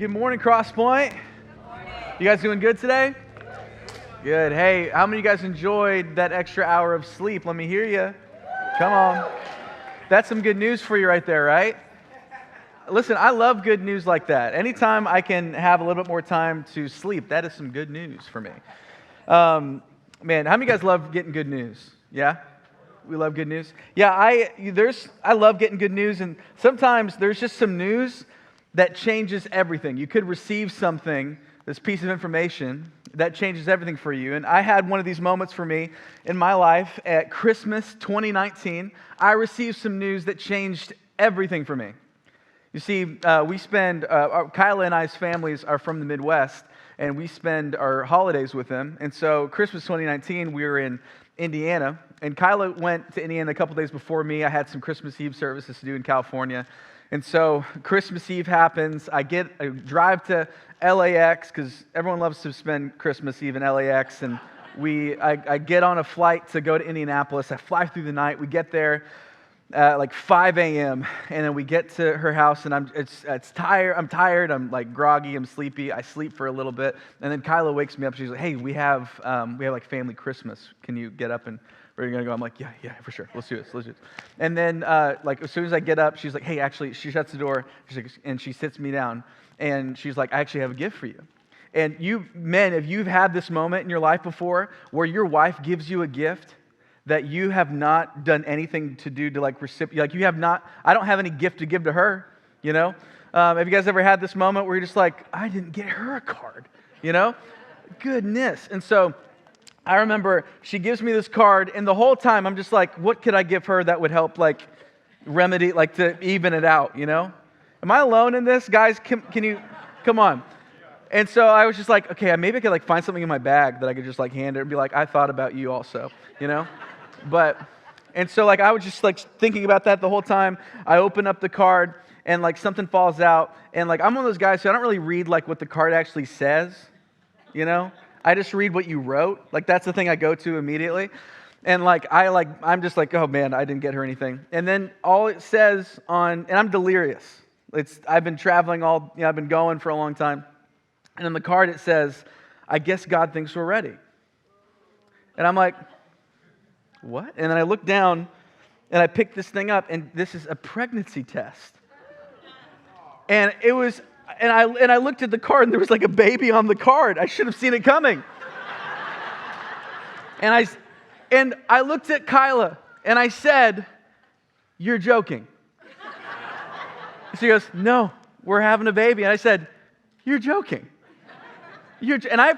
Good morning, Crosspoint. You guys doing good today? Good. Hey, how many of you guys enjoyed that extra hour of sleep? Let me hear you. Come on. That's some good news for you right there, right? Listen, I love good news like that. Anytime I can have a little bit more time to sleep, that is some good news for me. Man, how many of you guys love getting good news? Yeah? We love good news? Yeah, I love getting good news, and sometimes there's just some news that changes everything. You could receive something, this piece of information, that changes everything for you. And I had one of these moments for me in my life at Christmas 2019. I received some news that changed everything for me. You see, Kyla and I's families are from the Midwest, and we spend our holidays with them. And so Christmas 2019, we were in Indiana, and Kyla went to Indiana a couple days before me. I had some Christmas Eve services to do in California. And so Christmas Eve happens. I drive to LAX because everyone loves to spend Christmas Eve in LAX. And I get on a flight to go to Indianapolis. I fly through the night. We get there at like 5 a.m. And then we get to her house, and I'm tired. I'm tired. I'm like groggy. I'm sleepy. I sleep for a little bit, and then Kyla wakes me up. She's like, "Hey, we have like family Christmas. Can you get up and where are you going to go?" I'm like, yeah, for sure. Let's do this. And then, as soon as I get up, she's like, "Hey, actually," she shuts the door, and she sits me down, and she's like, "I actually have a gift for you." And you, men, if you've had this moment in your life before where your wife gives you a gift that you have not done anything to do to you have not, I don't have any gift to give to her, you know? Have you guys ever had this moment where you're just like, I didn't get her a card, you know? Goodness. And so I remember she gives me this card, and the whole time I'm just like, what could I give her that would help remedy, to even it out, you know? Am I alone in this? Guys, can you, come on. And so I was just like, okay, maybe I could find something in my bag that I could just hand her and be like, I thought about you also, you know? And so I was just thinking about that the whole time. I open up the card, and something falls out, and I'm one of those guys who I don't really read what the card actually says, you know? I just read what you wrote. That's the thing I go to immediately. And I'm just oh man, I didn't get her anything. And then all it says and I'm delirious. I've been traveling I've been going for a long time. And on the card it says, I guess God thinks we're ready. And I'm like, what? And then I look down and I pick this thing up, and this is a pregnancy test. And it was, and I looked at the card, and there was a baby on the card. I should have seen it coming. And I looked at Kyla, and I said, "You're joking." She goes, "No, we're having a baby." And I said, "You're joking."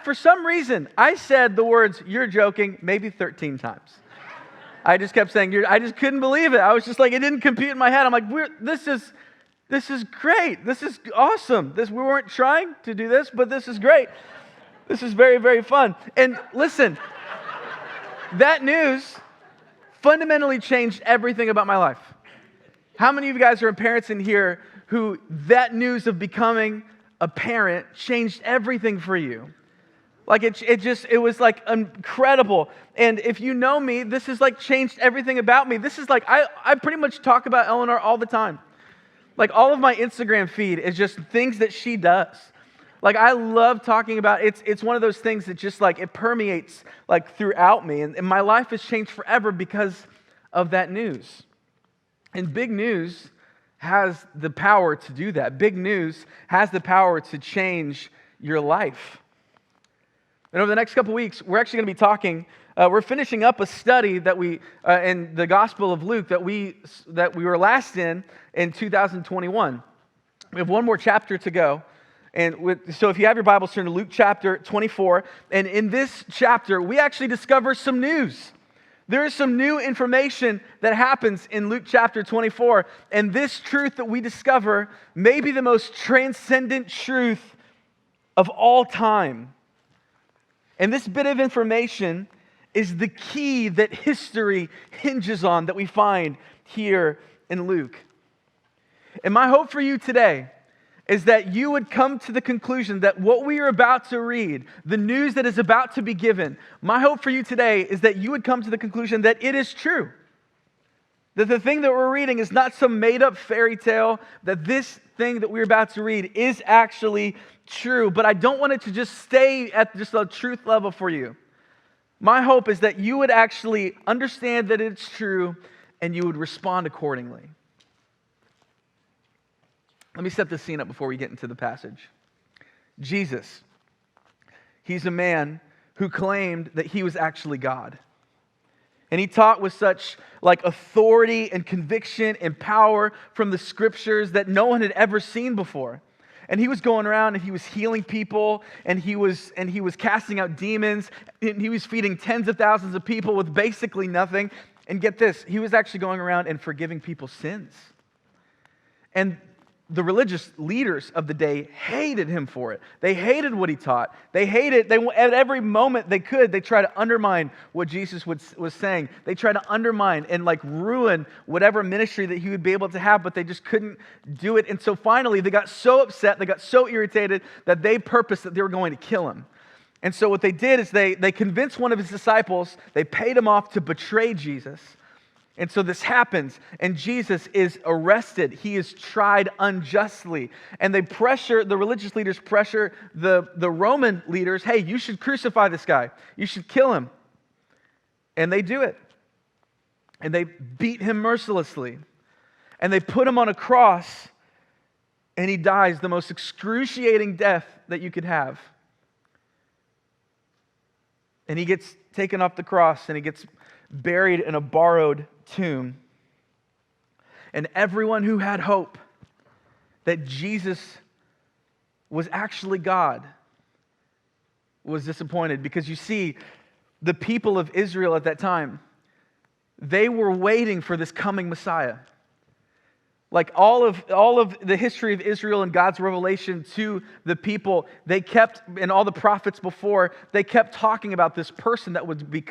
For some reason, I said the words, "You're joking," maybe 13 times. I just kept saying, I just couldn't believe it. I was just it didn't compute in my head. I'm like, this is great. This is awesome. We weren't trying to do this, but this is great. This is very, very fun. And listen, that news fundamentally changed everything about my life. How many of you guys are parents in here who that news of becoming a parent changed everything for you? It was incredible. And if you know me, this has changed everything about me. This is I pretty much talk about Eleanor all the time. All of my Instagram feed is just things that she does. I love talking about it's one of those things that just it permeates throughout me. And my life has changed forever because of that news. And big news has the power to do that. Big news has the power to change your life. And over the next couple weeks, we're actually going to be talking. We're finishing up a study that we in the Gospel of Luke that we were last in 2021. We have one more chapter to go, so if you have your Bibles, turn to Luke chapter 24. And in this chapter, we actually discover some news. There is some new information that happens in Luke chapter 24, and this truth that we discover may be the most transcendent truth of all time. And this bit of information is the key that history hinges on that we find here in Luke. And my hope for you today is that you would come to the conclusion that what we are about to read, the news that is about to be given, my hope for you today is that you would come to the conclusion that it is true. That the thing that we're reading is not some made-up fairy tale, that this thing that we're about to read is actually true. But I don't want it to just stay at just a truth level for you. My hope is that you would actually understand that it's true and you would respond accordingly. Let me set the scene up before we get into the passage. Jesus, he's a man who claimed that he was actually God. And he taught with such authority and conviction and power from the scriptures that no one had ever seen before. And he was going around and he was healing people and he was casting out demons and he was feeding tens of thousands of people with basically nothing. And get this, he was actually going around and forgiving people's sins. And the religious leaders of the day hated him for it. They hated what he taught. At every moment they could, they tried to undermine what Jesus was saying. They tried to undermine and ruin whatever ministry that he would be able to have, but they just couldn't do it. And so finally they got so upset, they got so irritated that they purposed that they were going to kill him. And so what they did is they convinced one of his disciples, they paid him off to betray Jesus. And so this happens, and Jesus is arrested. He is tried unjustly. And the religious leaders pressure the Roman leaders, hey, you should crucify this guy. You should kill him. And they do it. And they beat him mercilessly. And they put him on a cross, and he dies the most excruciating death that you could have. And he gets taken off the cross, and he gets buried in a borrowed tomb. And everyone who had hope that Jesus was actually God was disappointed, because you see, the people of Israel at that time, they were waiting for this coming Messiah. All of the history of Israel and God's revelation to the people, and all the prophets before, they kept talking about this person that would be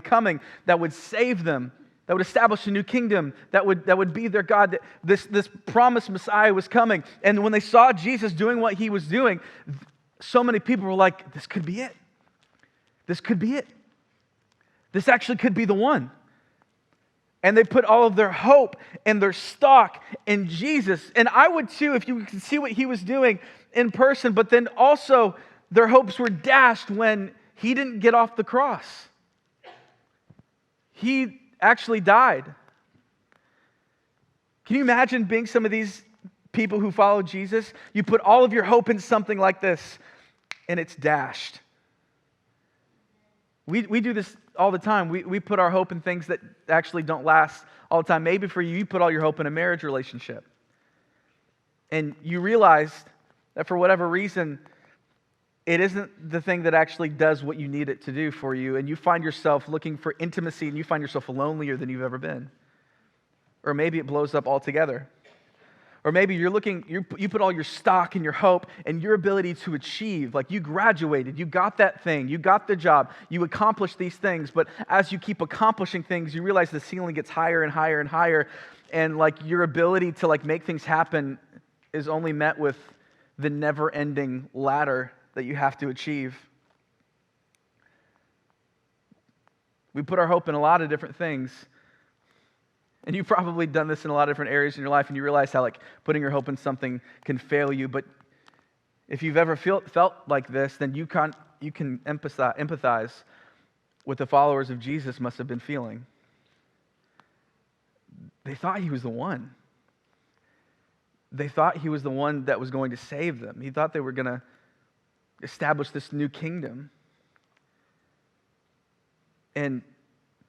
coming, that would save them, that would establish a new kingdom, that would be their God. This promised Messiah was coming. And when they saw Jesus doing what he was doing, so many people were like, this could be it. This could be it. This actually could be the one. And they put all of their hope and their stock in Jesus. And I would too, if you could see what he was doing in person. But then also, their hopes were dashed when he didn't get off the cross. He actually died. Can you imagine being some of these people who follow Jesus? You put all of your hope in something like this, and it's dashed. We do this all the time. We put our hope in things that actually don't last all the time. Maybe for you, you put all your hope in a marriage relationship. And you realize that for whatever reason, it isn't the thing that actually does what you need it to do for you. And you find yourself looking for intimacy, and you find yourself lonelier than you've ever been. Or maybe it blows up altogether. Or maybe you put all your stock and your hope and your ability to achieve. You graduated, you got that thing, you got the job, you accomplished these things. But as you keep accomplishing things, you realize the ceiling gets higher and higher and higher. And your ability to make things happen is only met with the never-ending ladder that you have to achieve. We put our hope in a lot of different things. And you've probably done this in a lot of different areas in your life, and you realize how putting your hope in something can fail you. But if you've ever felt like this, then you can empathize what the followers of Jesus must have been feeling. They thought he was the one. They thought he was the one that was going to save them. He thought they were going to establish this new kingdom. And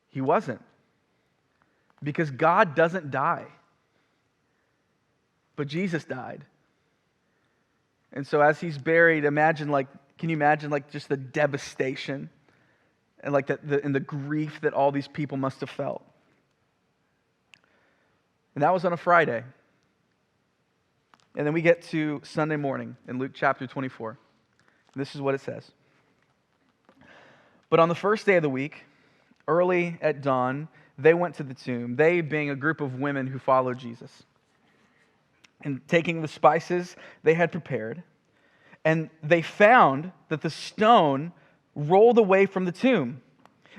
he wasn't. Because God doesn't die. But Jesus died. And so as he's buried, can you imagine just the devastation and the grief that all these people must have felt? And that was on a Friday. And then we get to Sunday morning in Luke chapter 24. And this is what it says. But on the first day of the week, early at dawn, they went to the tomb, they being a group of women who followed Jesus. And taking the spices they had prepared, and they found that the stone rolled away from the tomb.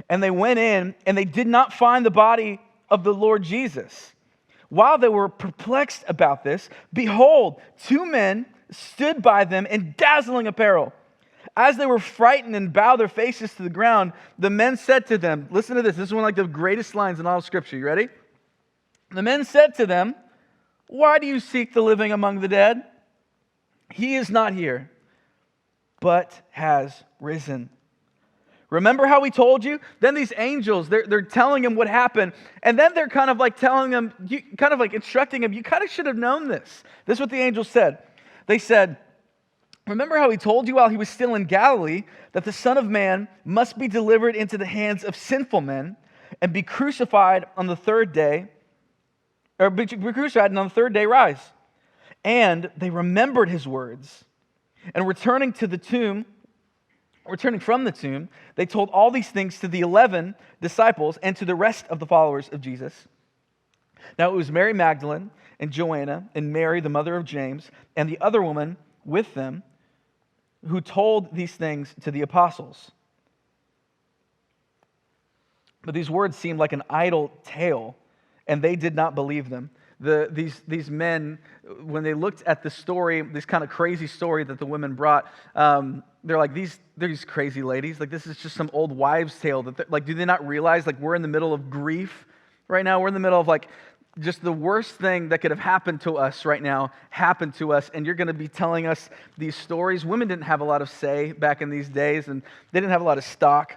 And they went in, and they did not find the body of the Lord Jesus. While they were perplexed about this, behold, two men stood by them in dazzling apparel. As they were frightened and bowed their faces to the ground, the men said to them, listen to this, this is one of the greatest lines in all of Scripture. You ready? The men said to them, why do you seek the living among the dead? He is not here, but has risen. Remember how we told you? Then these angels, they're telling him what happened, and then they're kind of like telling him, kind of like instructing him, you kind of should have known this. This is what the angels said. They said, remember how he told you while he was still in Galilee that the Son of Man must be delivered into the hands of sinful men and be crucified on the third day, or be crucified and on the third day rise. And they remembered his words, and returning from the tomb, they told all these things to the 11 disciples and to the rest of the followers of Jesus. Now it was Mary Magdalene and Joanna and Mary, the mother of James, and the other woman with them who told these things to the apostles. But these words seemed like an idle tale, and they did not believe them. These men, when they looked at the story, this kind of crazy story that the women brought, they're like, these crazy ladies, like this is just some old wives' tale. Like, do they not realize, like, we're in the middle of grief right now? We're in the middle of, like, just the worst thing that could have happened to us right now happened to us, and you're going to be telling us these stories. Women didn't have a lot of say back in these days, and they didn't have a lot of stock.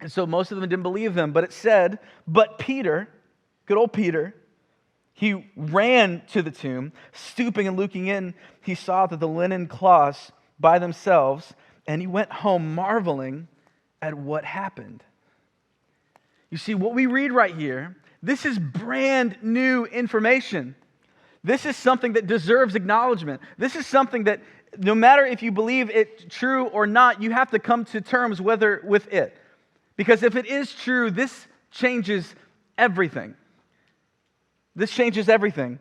And so most of them didn't believe them. But it said, but Peter, good old Peter, he ran to the tomb, stooping and looking in. He saw that the linen cloths by themselves, and he went home marveling at what happened. You see, what we read right here, this is brand new information. This is something that deserves acknowledgement. This is something that no matter if you believe it true or not, you have to come to terms with it. Because if it is true, this changes everything. This changes everything.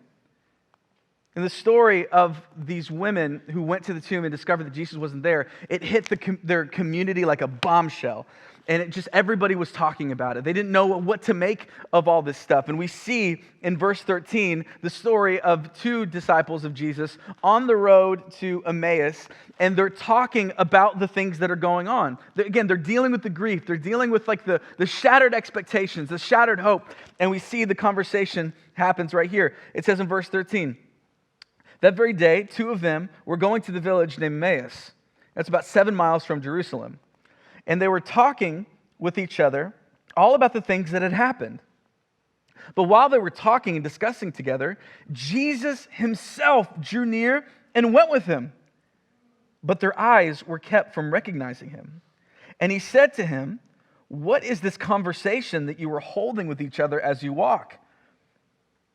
In the story of these women who went to the tomb and discovered that Jesus wasn't there, it hit their community like a bombshell. And it just, everybody was talking about it. They didn't know what to make of all this stuff. And we see in verse 13 the story of two disciples of Jesus on the road to Emmaus, and they're talking about the things that are going on. Again, they're dealing with the grief. They're dealing with like the shattered expectations, the shattered hope. And we see the conversation happens right here. It says in verse 13, that very day, two of them were going to the village named Emmaus. That's about 7 miles from Jerusalem. And they were talking with each other all about the things that had happened. But while they were talking and discussing together, Jesus himself drew near and went with them. But their eyes were kept from recognizing him. And he said to him, what is this conversation that you were holding with each other as you walk?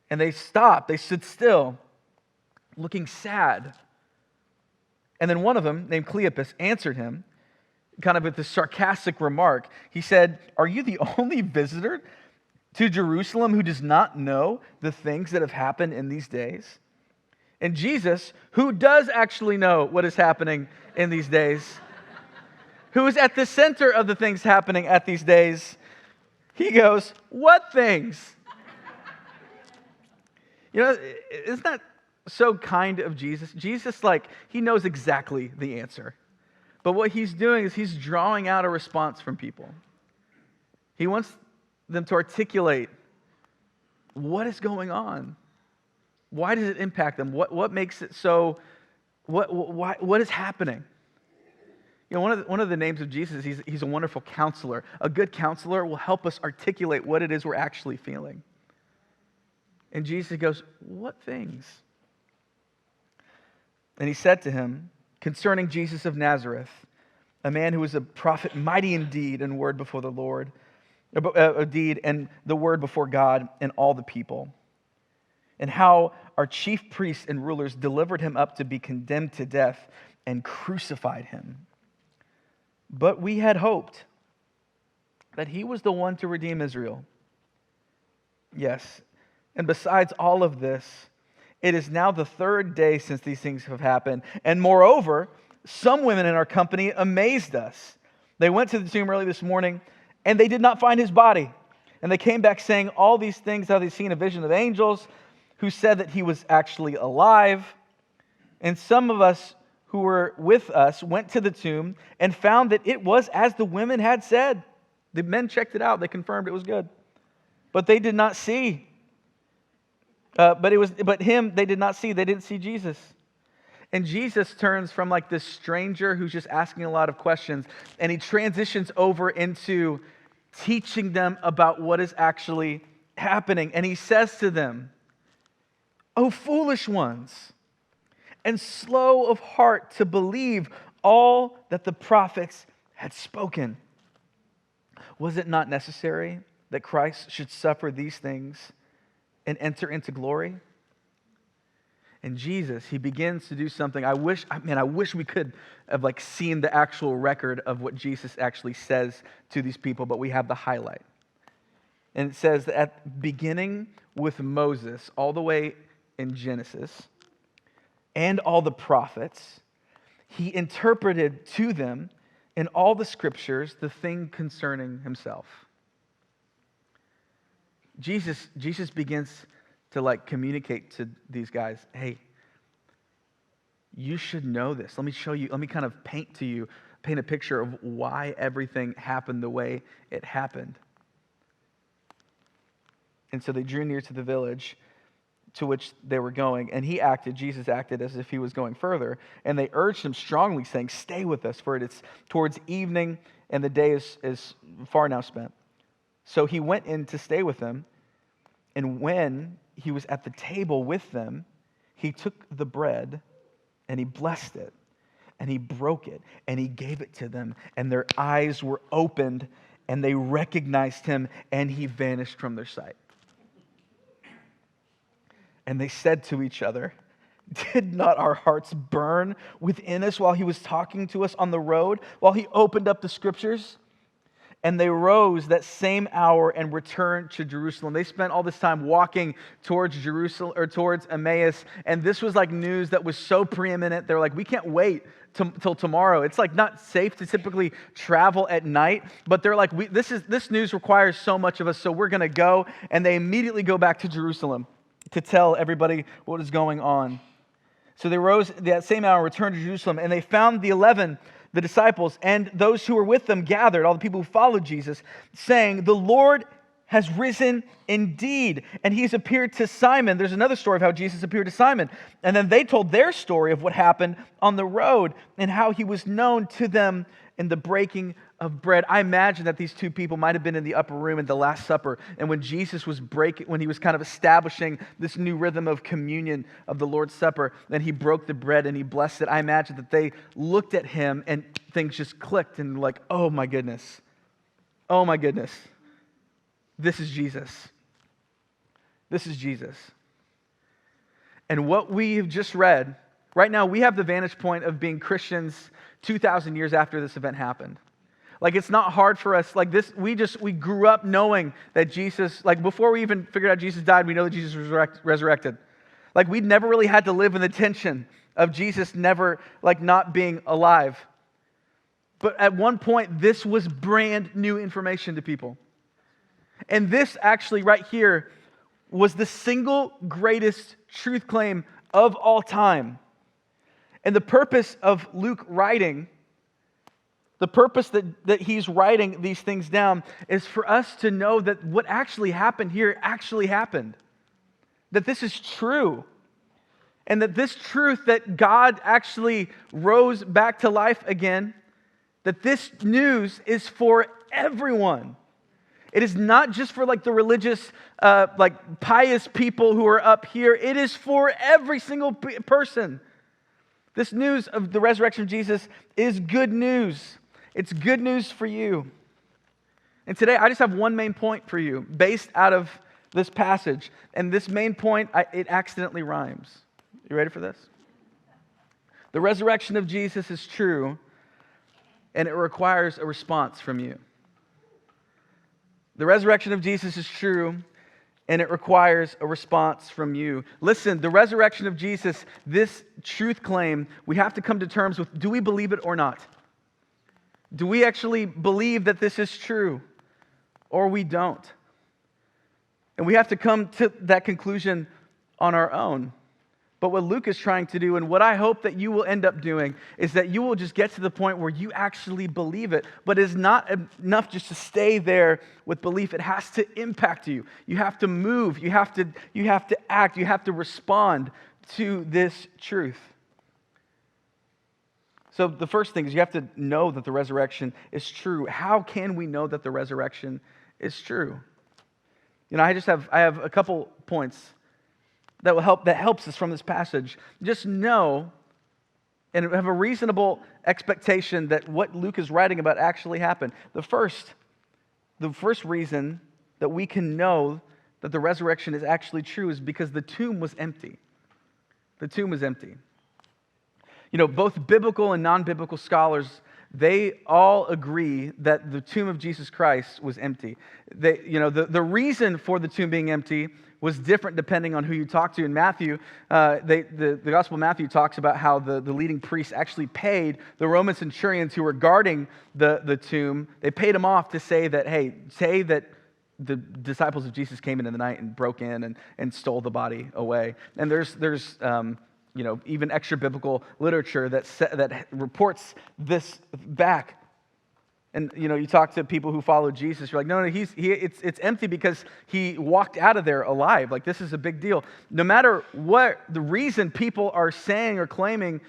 And they stopped, they stood still, looking sad. And then one of them, named Cleopas, answered him, kind of with this sarcastic remark. He said, are you the only visitor to Jerusalem who does not know the things that have happened in these days? And Jesus, who does actually know what is happening in these days, who is at the center of the things happening at these days, he goes, what things? You know, isn't that so kind of Jesus? Jesus, like, he knows exactly the answer. But what he's doing is he's drawing out a response from people. He wants them to articulate what is going on. Why does it impact them? What makes it so? What is happening? You know, one of the names of Jesus, he's a wonderful counselor. A good counselor will help us articulate what it is we're actually feeling. And Jesus goes, what things? And he said to him, concerning Jesus of Nazareth, a man who was a prophet, mighty in deed and word before the Lord, a deed and the word before God and all the people, and how our chief priests and rulers delivered him up to be condemned to death and crucified him. But we had hoped that he was the one to redeem Israel. Yes, and besides all of this, it is now the third day since these things have happened. And moreover, some women in our company amazed us. They went to the tomb early this morning, and they did not find his body. And they came back saying all these things, how they'd seen a vision of angels who said that he was actually alive. And some of us who were with us went to the tomb and found that it was as the women had said. The men checked it out. They confirmed it was good. But they did not see. But him they did not see. They didn't see Jesus. And Jesus turns from like this stranger who's just asking a lot of questions, and he transitions over into teaching them about what is actually happening. And he says to them, "O foolish ones, and slow of heart to believe all that the prophets had spoken. Was it not necessary that Christ should suffer these things and enter into glory?" And Jesus, he begins to do something. I wish we could have like seen the actual record of what Jesus actually says to these people, but we have the highlight. And it says that at beginning with Moses, all the way in Genesis, and all the prophets, he interpreted to them in all the scriptures the thing concerning himself. Jesus begins to like communicate to these guys, hey, you should know this. Let me show you, let me kind of paint a picture of why everything happened the way it happened. And so they drew near to the village to which they were going, and Jesus acted as if he was going further, and they urged him strongly, saying, "Stay with us, for it is towards evening, and the day is far now spent." So he went in to stay with them, and when he was at the table with them, he took the bread, and he blessed it, and he broke it, and he gave it to them, and their eyes were opened, and they recognized him, and he vanished from their sight. And they said to each other, "Did not our hearts burn within us while he was talking to us on the road, while he opened up the scriptures?" And they rose that same hour and returned to Jerusalem. They spent all this time walking towards Jerusalem or towards Emmaus, and this was like news that was so preeminent. They're like, we can't wait till tomorrow. It's like not safe to typically travel at night, but they're like, this news requires so much of us, so we're going to go. And they immediately go back to Jerusalem to tell everybody what is going on. So they rose that same hour, returned to Jerusalem, and they found the 11, the disciples, and those who were with them gathered, all the people who followed Jesus, saying, "The Lord has risen indeed, and he's appeared to Simon." There's another story of how Jesus appeared to Simon. And then they told their story of what happened on the road and how he was known to them in the breaking of bread. I imagine that these two people might have been in the upper room at the Last Supper, and when Jesus was when he was kind of establishing this new rhythm of communion of the Lord's Supper, then he broke the bread and he blessed it. I imagine that they looked at him and things just clicked and like, oh my goodness, this is Jesus. This is Jesus. And what we have just read, right now we have the vantage point of being Christians 2,000 years after this event happened. Like, it's not hard for us. Like this, we grew up knowing that Jesus, like before we even figured out Jesus died, we know that Jesus was resurrected. Like, we'd never really had to live in the tension of Jesus never, like, not being alive. But at one point, this was brand new information to people. And this actually right here was the single greatest truth claim of all time. And the purpose of Luke writing, the purpose that he's writing these things down is for us to know that what actually happened here actually happened. That this is true. And that this truth that God actually rose back to life again, that this news is for everyone. It is not just for like the religious, like pious people who are up here. It is for every single person. This news of the resurrection of Jesus is good news. It's good news for you. And today I just have one main point for you based out of this passage. And this main point, it accidentally rhymes. You ready for this? The resurrection of Jesus is true, and it requires a response from you. The resurrection of Jesus is true, and it requires a response from you. Listen, the resurrection of Jesus, this truth claim, we have to come to terms with, do we believe it or not? Do we actually believe that this is true, or we don't? And we have to come to that conclusion on our own. But what Luke is trying to do, and what I hope that you will end up doing, is that you will just get to the point where you actually believe it. But it's not enough just to stay there with belief. It has to impact you. You have to move. You have to act. You have to respond to this truth. So the first thing is you have to know that the resurrection is true. How can we know that the resurrection is true? I have a couple points that helps us from this passage. Just know and have a reasonable expectation that what Luke is writing about actually happened. The first reason that we can know that the resurrection is actually true is because the tomb was empty. The tomb was empty. Both biblical and non-biblical scholars, they all agree that the tomb of Jesus Christ was empty. The reason for the tomb being empty was different depending on who you talk to. In Matthew, the Gospel of Matthew talks about how the leading priests actually paid the Roman centurions who were guarding the tomb. They paid them off to say that the disciples of Jesus came in the night and broke in and stole the body away. And there's even extra biblical literature that reports this back. And you talk to people who follow Jesus, you're like, no, it's empty because he walked out of there alive. Like, this is a big deal. No matter what the reason people are saying or claiming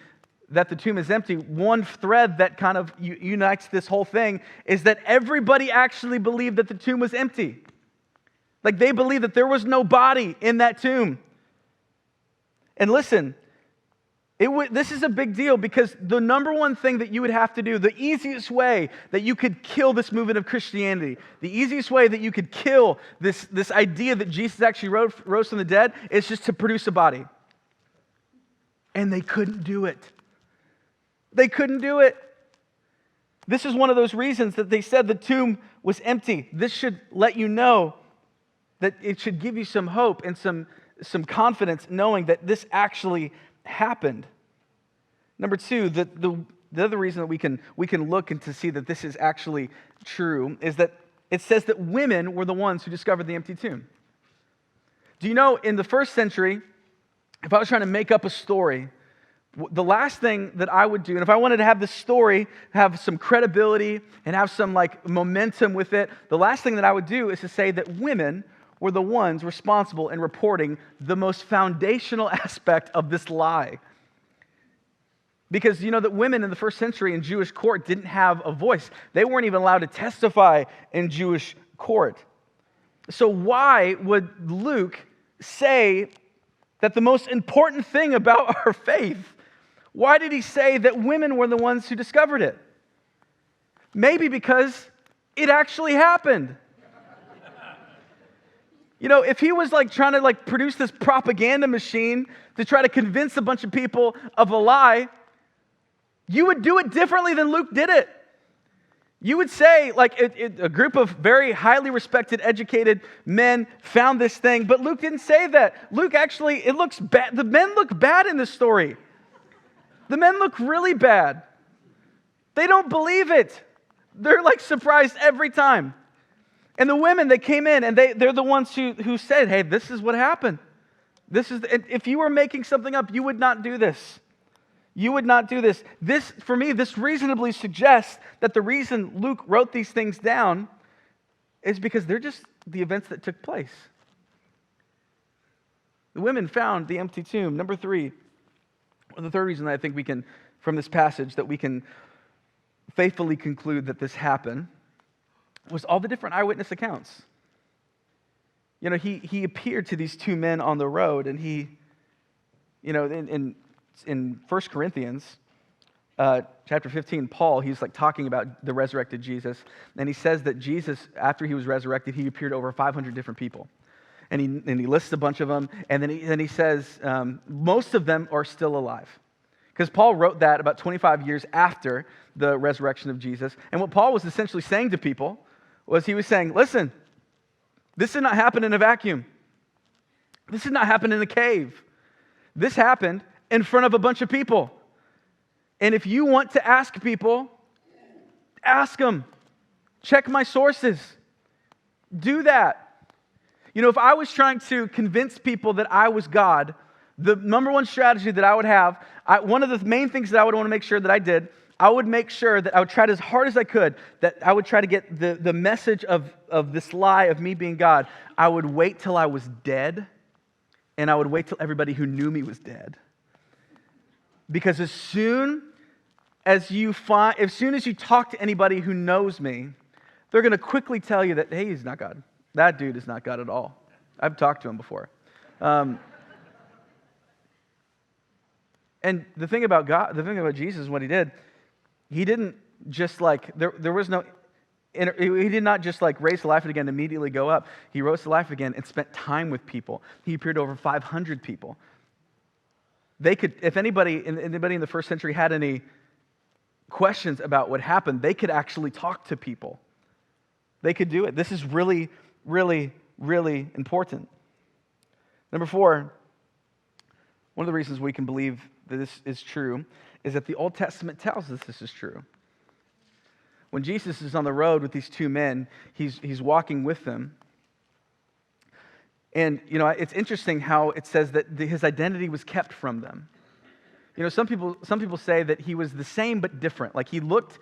that the tomb is empty, one thread that kind of unites this whole thing is that everybody actually believed that the tomb was empty. Like, they believed that there was no body in that tomb. And listen, this is a big deal because the number one thing that you would have to do, the easiest way that you could kill this movement of Christianity, the easiest way that you could kill this idea that Jesus actually rose from the dead is just to produce a body. And they couldn't do it. They couldn't do it. This is one of those reasons that they said the tomb was empty. This should let you know that it should give you some hope and some confidence knowing that this actually happened. Number two, the other reason that we can look and to see that this is actually true is that it says that women were the ones who discovered the empty tomb. Do you know, in the first century, if I was trying to make up a story, the last thing that I would do, and if I wanted to have this story have some credibility and have some momentum with it, the last thing that I would do is to say that women were the ones responsible in reporting the most foundational aspect of this lie. Because that women in the first century in Jewish court didn't have a voice. They weren't even allowed to testify in Jewish court. So why would Luke say that the most important thing about our faith, why did he say that women were the ones who discovered it? Maybe because it actually happened. If he was trying to produce this propaganda machine to try to convince a bunch of people of a lie, you would do it differently than Luke did it. You would say, a group of very highly respected, educated men found this thing, but Luke didn't say that. Luke actually, it looks bad. The men look bad in this story. The men look really bad. They don't believe it. They're surprised every time. And the women that came in, and they're the ones who said, hey, this is what happened. If you were making something up, you would not do this. You would not do this. For me, this reasonably suggests that the reason Luke wrote these things down is because they're just the events that took place. The women found the empty tomb. Number three, the third reason that I think we can, from this passage, that we can faithfully conclude that this happened was all the different eyewitness accounts. He appeared to these two men on the road, and he, in 1 Corinthians chapter 15, Paul, he's talking about the resurrected Jesus, and he says that Jesus, after he was resurrected, he appeared to over 500 different people. And he lists a bunch of them, and then he says most of them are still alive. Because Paul wrote that about 25 years after the resurrection of Jesus. And what Paul was essentially saying to people was he was saying, listen, this did not happen in a vacuum. This did not happen in a cave. This happened in front of a bunch of people. And if you want to ask people, ask them. Check my sources. Do that. You know, if I was trying to convince people that I was God, the number one strategy that I would have, one of the main things that I would want to make sure that I did, I would make sure that I would try as hard as I could, that I would try to get the message of this lie of me being God. I would wait till I was dead, and I would wait till everybody who knew me was dead. Because as soon as you talk to anybody who knows me, they're going to quickly tell you that, hey, he's not God. That dude is not God at all. I've talked to him before. And the thing about God, the thing about Jesus, what he did, he didn't just like, there was no, he did not just like raise to life again and immediately go up. He rose to life again and spent time with people. He appeared to over 500 people. They could, if anybody in the first century had any questions about what happened, they could actually talk to people. They could do it. This is really, really, really important. Number 4, one of the reasons we can believe that this is true is that the Old Testament tells us this is true. When Jesus is on the road with these two men, he's walking with them. And, you know, it's interesting how it says that his identity was kept from them. You know, some people say that he was the same but different. Like he looked,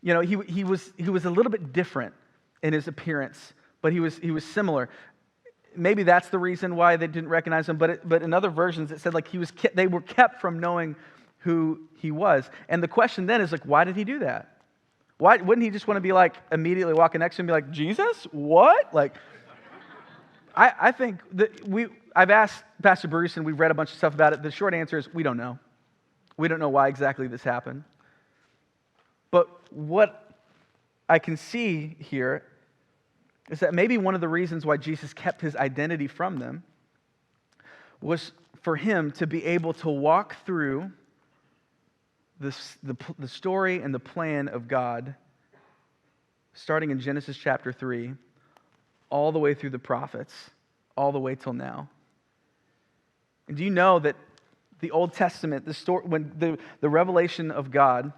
you know, he was a little bit different in his appearance, but he was similar. Maybe that's the reason why they didn't recognize him. But in other versions, it said like they were kept from knowing who he was. And the question then is like, why did he do that? Why wouldn't he just want to be like immediately walking next to him and be like, Jesus, what? Like, I think that I've asked Pastor Bruce and we've read a bunch of stuff about it. The short answer is we don't know. We don't know why exactly this happened. But what I can see here is that maybe one of the reasons why Jesus kept his identity from them was for him to be able to walk through the story and the plan of God, starting in Genesis chapter 3, all the way through the prophets, all the way till now. And do you know that the Old Testament, the story, when the revelation of God,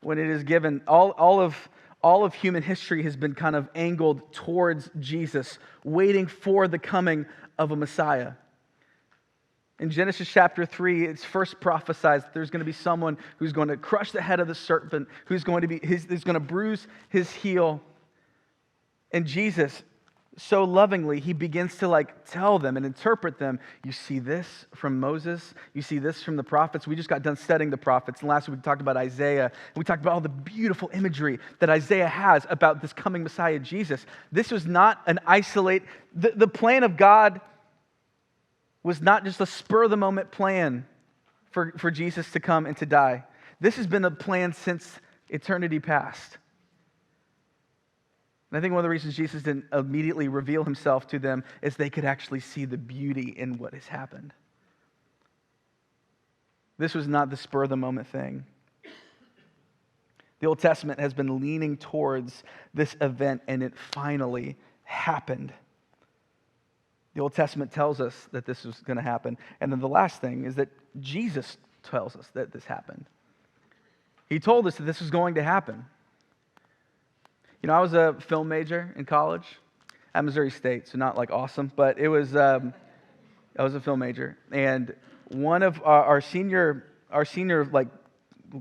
when it is given, all of human history has been kind of angled towards Jesus, waiting for the coming of a Messiah. In Genesis chapter 3, it's first prophesied that there's going to be someone who's going to crush the head of the serpent, who's going to bruise his heel. And Jesus, so lovingly, he begins to like tell them and interpret them. You see this from Moses. You see this from the prophets. We just got done studying the prophets. And last week we talked about Isaiah. We talked about all the beautiful imagery that Isaiah has about this coming Messiah, Jesus. This was not an the plan of God was not just a spur-of-the-moment plan for Jesus to come and to die. This has been a plan since eternity past. And I think one of the reasons Jesus didn't immediately reveal himself to them is they could actually see the beauty in what has happened. This was not the spur-of-the-moment thing. The Old Testament has been leaning towards this event, and it finally happened. The Old Testament tells us that this was going to happen. And then the last thing is that Jesus tells us that this happened. He told us that this was going to happen. You know, I was a film major in college at Missouri State, so not like awesome, but it was, I was a film major. And one of our senior like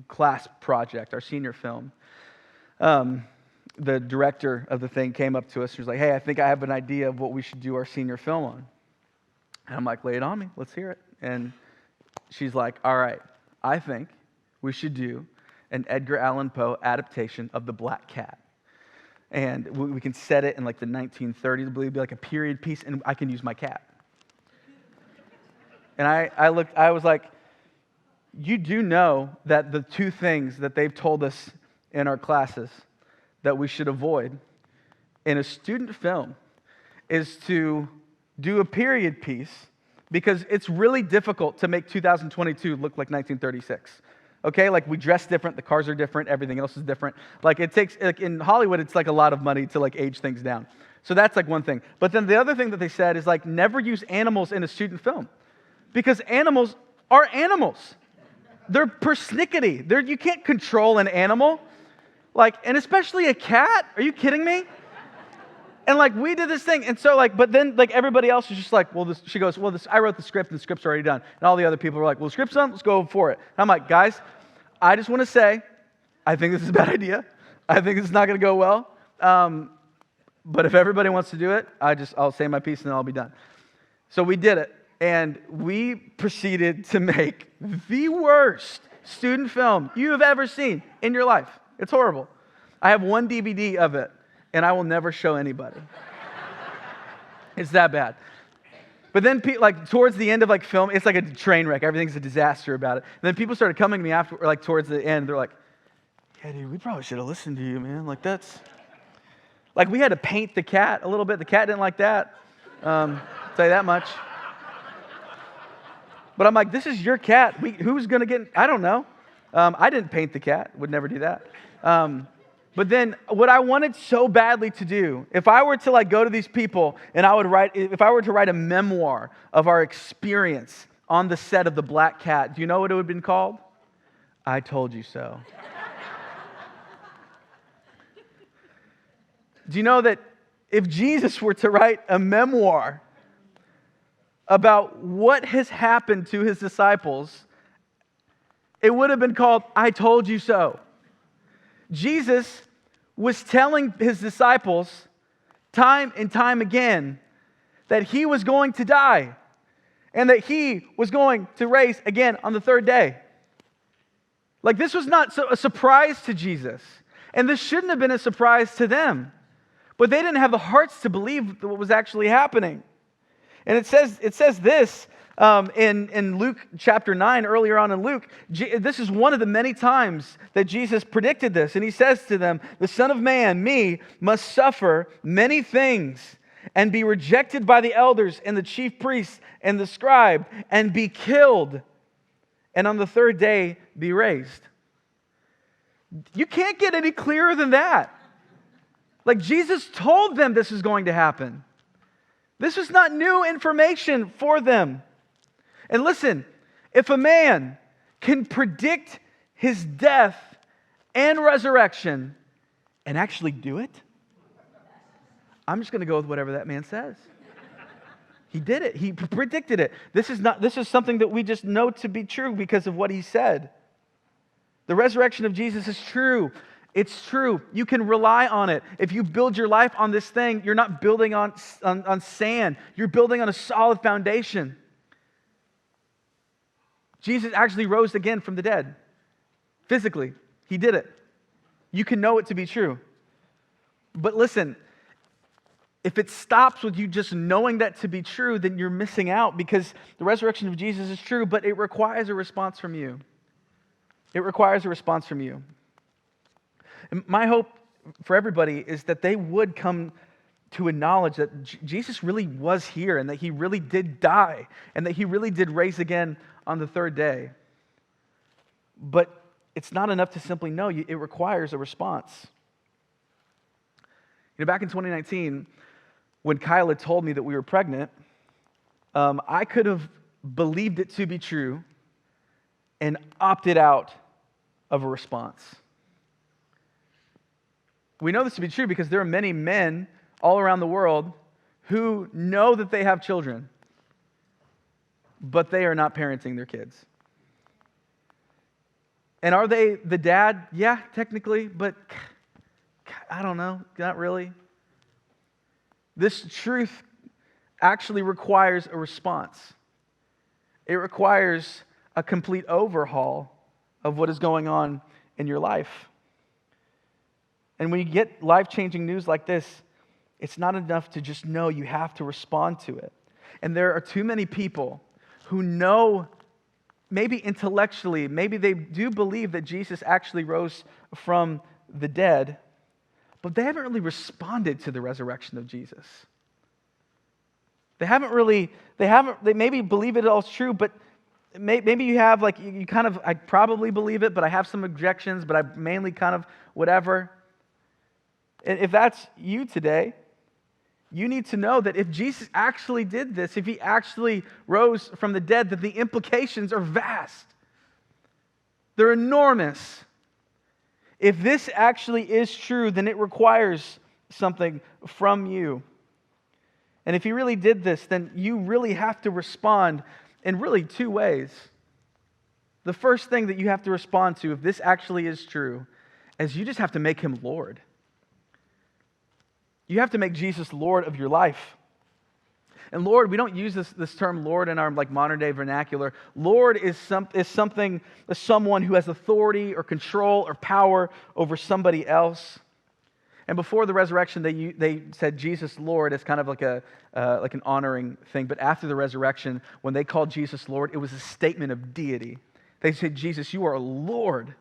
class project, our senior film, the director of the thing came up to us and was like, hey, I think I have an idea of what we should do our senior film on. And I'm like, lay it on me. Let's hear it. And she's like, all right, I think we should do an Edgar Allan Poe adaptation of The Black Cat. And we can set it in like the 1930s. It'll be like a period piece, and I can use my cat. And I was like, you do know that the two things that they've told us in our classes that we should avoid in a student film is to do a period piece, because it's really difficult to make 2022 look like 1936. Okay, like we dress different, the cars are different, everything else is different. Like it takes, like in Hollywood, it's like a lot of money to like age things down. So that's like one thing. But then the other thing that they said is like never use animals in a student film, because animals are animals. They're persnickety. You can't control an animal. Like, and especially a cat? Are you kidding me? And like we did this thing, and so like, but then like everybody else is just like, well, she goes, well, I wrote the script, and the script's already done. And all the other people are like, well, the script's done, let's go for it. And I'm like, guys, I just want to say, I think this is a bad idea. I think this is not going to go well. But if everybody wants to do it, I'll say my piece and then I'll be done. So we did it, and we proceeded to make the worst student film you have ever seen in your life. It's horrible. I have one DVD of it, and I will never show anybody. It's that bad. But then, like towards the end of like film, it's like a train wreck. Everything's a disaster about it. And then people started coming to me after, like towards the end. They're like, "Yeah, dude, we probably should have listened to you, man. Like that's, like we had to paint the cat a little bit. The cat didn't like that. Tell you that much. But I'm like, this is your cat. Who's gonna get? I don't know. I didn't paint the cat. Would never do that. But then what I wanted so badly to do, if I were to like go to these people and if I were to write a memoir of our experience on the set of The Black Cat, do you know what it would have been called? I Told You So. Do you know that if Jesus were to write a memoir about what has happened to his disciples, it would have been called I Told You So. Jesus was telling his disciples time and time again that he was going to die and that he was going to rise again on the third day. Like this was not a surprise to Jesus, and this shouldn't have been a surprise to them, but they didn't have the hearts to believe what was actually happening. And it says this in Luke chapter 9, earlier on in Luke. This is one of the many times that Jesus predicted this. And he says to them, the Son of Man, me, must suffer many things and be rejected by the elders and the chief priests and the scribe and be killed, and on the third day be raised. You can't get any clearer than that. Like Jesus told them this is going to happen. This was not new information for them. And listen, if a man can predict his death and resurrection and actually do it, I'm just going to go with whatever that man says. He did it. He predicted it. This is something that we just know to be true because of what he said. The resurrection of Jesus is true. It's true. You can rely on it. If you build your life on this thing, you're not building on sand. You're building on a solid foundation. Jesus actually rose again from the dead. Physically. He did it. You can know it to be true. But listen, if it stops with you just knowing that to be true, then you're missing out, because the resurrection of Jesus is true, but it requires a response from you. It requires a response from you. And my hope for everybody is that they would come to acknowledge that Jesus really was here and that he really did die and that he really did rise again on the third day. But it's not enough to simply know. It requires a response. You know, back in 2019, when Kyla told me that we were pregnant, I could have believed it to be true and opted out of a response. We know this to be true because there are many men all around the world who know that they have children, but they are not parenting their kids. And are they the dad? Yeah, technically, but I don't know, not really. This truth actually requires a response. It requires a complete overhaul of what is going on in your life. And when you get life-changing news like this, it's not enough to just know. You have to respond to it. And there are too many people who know, maybe intellectually, maybe they do believe that Jesus actually rose from the dead, but they haven't really responded to the resurrection of Jesus. They maybe believe it all's true, but maybe you have, like, you kind of, I probably believe it, but I have some objections, but I mainly kind of whatever. And if that's you today, you need to know that if Jesus actually did this, if he actually rose from the dead, that the implications are vast. They're enormous. If this actually is true, then it requires something from you. And if he really did this, then you really have to respond in really two ways. The first thing that you have to respond to, if this actually is true, is you just have to make him Lord. You have to make Jesus Lord of your life. And Lord, we don't use this term Lord in our modern day vernacular. Lord is someone who has authority or control or power over somebody else. And before the resurrection, they said Jesus Lord as kind of like an honoring thing. But after the resurrection, when they called Jesus Lord, it was a statement of deity. They said, Jesus, you are Lord.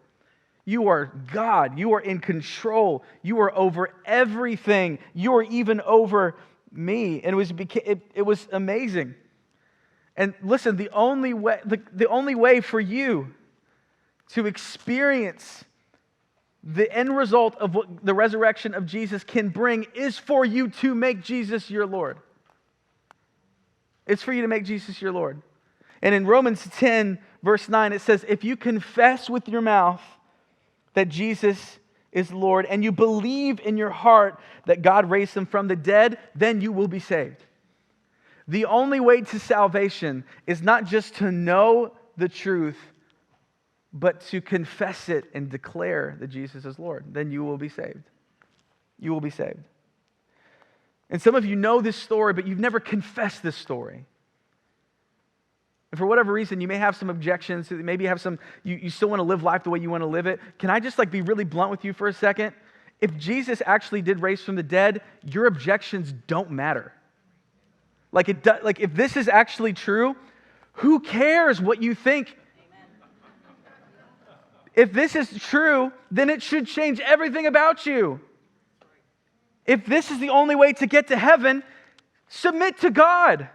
You are God. You are in control. You are over everything. You are even over me. And it was amazing. And listen, the only way for you to experience the end result of what the resurrection of Jesus can bring is for you to make Jesus your Lord. It's for you to make Jesus your Lord. And in Romans 10, verse 9, it says, if you confess with your mouth that Jesus is Lord and you believe in your heart that God raised him from the dead, then you will be saved. The only way to salvation is not just to know the truth, but to confess it and declare that Jesus is Lord. Then you will be saved. You will be saved. And some of you know this story, but you've never confessed this story. And for whatever reason, you may have some objections. Maybe you have you still want to live life the way you want to live it. Can I just be really blunt with you for a second? If Jesus actually did raise from the dead, your objections don't matter. If this is actually true, who cares what you think? If this is true, then it should change everything about you. If this is the only way to get to heaven, submit to God.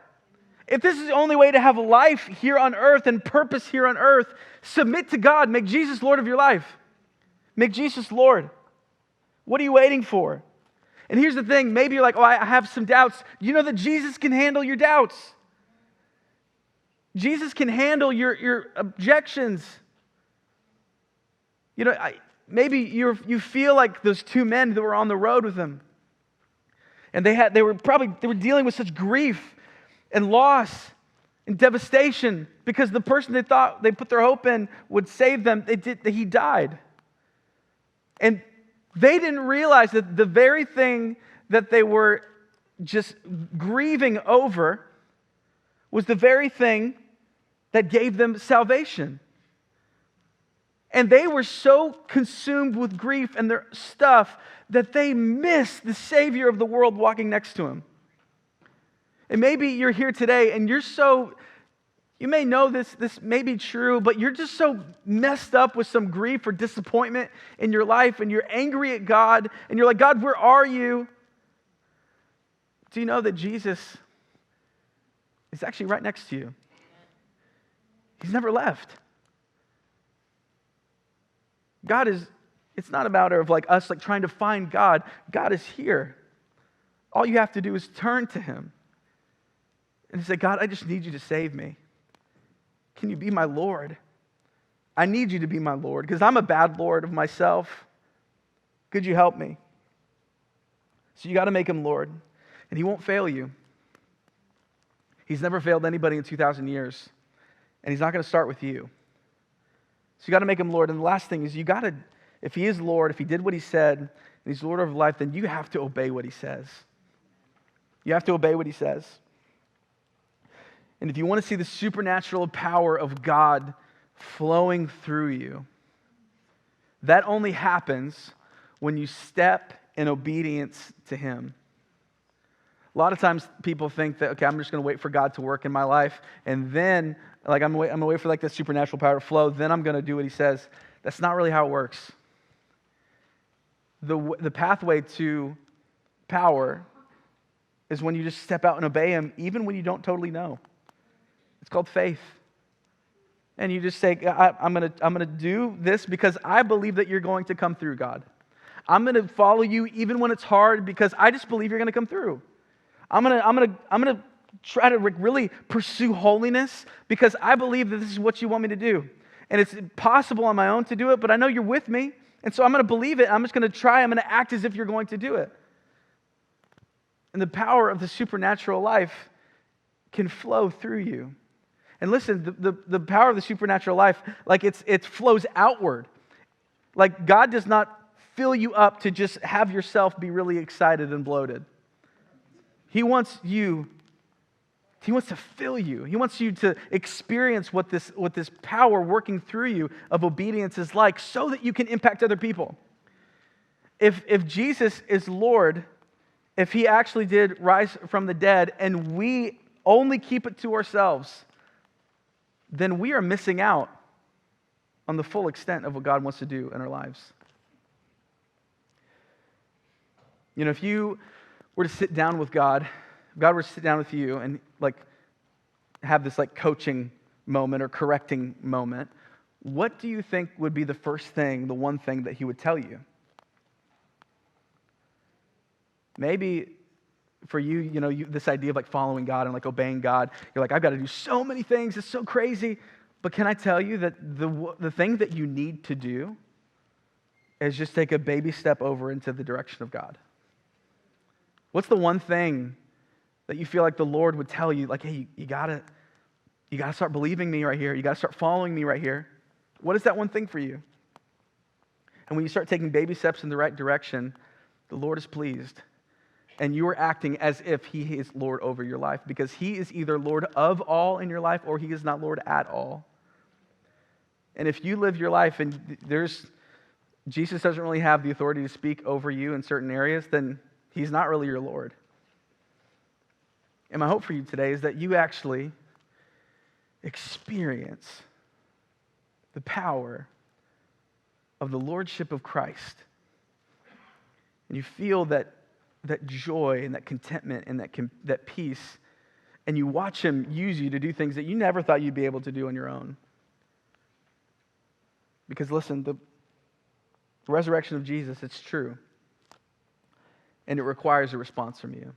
If this is the only way to have life here on earth and purpose here on earth, submit to God. Make Jesus Lord of your life. Make Jesus Lord. What are you waiting for? And here's the thing. Maybe you're like, I have some doubts. You know that Jesus can handle your doubts. Jesus can handle your objections. You know, maybe you feel like those two men that were on the road with him. And they were dealing with such grief and loss and devastation because the person they thought they put their hope in would save them, he died. And they didn't realize that the very thing that they were just grieving over was the very thing that gave them salvation. And they were so consumed with grief and their stuff that they missed the Savior of the world walking next to him. And maybe you're here today and you may know this may be true, but you're just so messed up with some grief or disappointment in your life and you're angry at God and you're like, God, where are you? Do you know that Jesus is actually right next to you? He's never left. It's not a matter of us trying to find God. God is here. All you have to do is turn to him and say, God, I just need you to save me. Can you be my Lord? I need you to be my Lord because I'm a bad Lord of myself. Could you help me? So you got to make him Lord, and he won't fail you. He's never failed anybody in 2,000 years, and he's not going to start with you. So you got to make him Lord. And the last thing is if he is Lord, if he did what he said, and he's Lord of life, then you have to obey what he says. You have to obey what he says. And if you want to see the supernatural power of God flowing through you, that only happens when you step in obedience to him. A lot of times people think that, okay, I'm just going to wait for God to work in my life, and then I'm going to wait for the supernatural power to flow, then I'm going to do what he says. That's not really how it works. The pathway to power is when you just step out and obey him, even when you don't totally know. It's called faith. And you just say, I'm going to do this because I believe that you're going to come through, God. I'm going to follow you even when it's hard because I just believe you're going to come through. I'm going to try to really pursue holiness because I believe that this is what you want me to do. And it's impossible on my own to do it, but I know you're with me. And so I'm going to believe it. I'm just going to try. I'm going to act as if you're going to do it. And the power of the supernatural life can flow through you. And listen, the power of the supernatural life, like it flows outward. Like God does not fill you up to just have yourself be really excited and bloated. He wants to fill you. He wants you to experience what this power working through you of obedience is like, so that you can impact other people. If Jesus is Lord, if he actually did rise from the dead, and we only keep it to ourselves, then we are missing out on the full extent of what God wants to do in our lives. You know, if you were to sit down with God, if God were to sit down with you and have this coaching moment or correcting moment, what do you think would be the first thing, the one thing that he would tell you? Maybe for you, this idea of following God and obeying God, you're I've got to do so many things, it's so crazy. But can I tell you that the thing that you need to do is just take a baby step over into the direction of God? What's the one thing that you feel like the Lord would tell you, hey, you gotta start believing me right here. You gotta start following me right here. What is that one thing for you? And when you start taking baby steps in the right direction, the Lord is pleased. And you are acting as if he is Lord over your life, because he is either Lord of all in your life or he is not Lord at all. And if you live your life and Jesus doesn't really have the authority to speak over you in certain areas, then he's not really your Lord. And my hope for you today is that you actually experience the power of the lordship of Christ. And you feel that joy and that contentment and that peace, and you watch him use you to do things that you never thought you'd be able to do on your own. Because listen, the resurrection of Jesus, it's true. And it requires a response from you.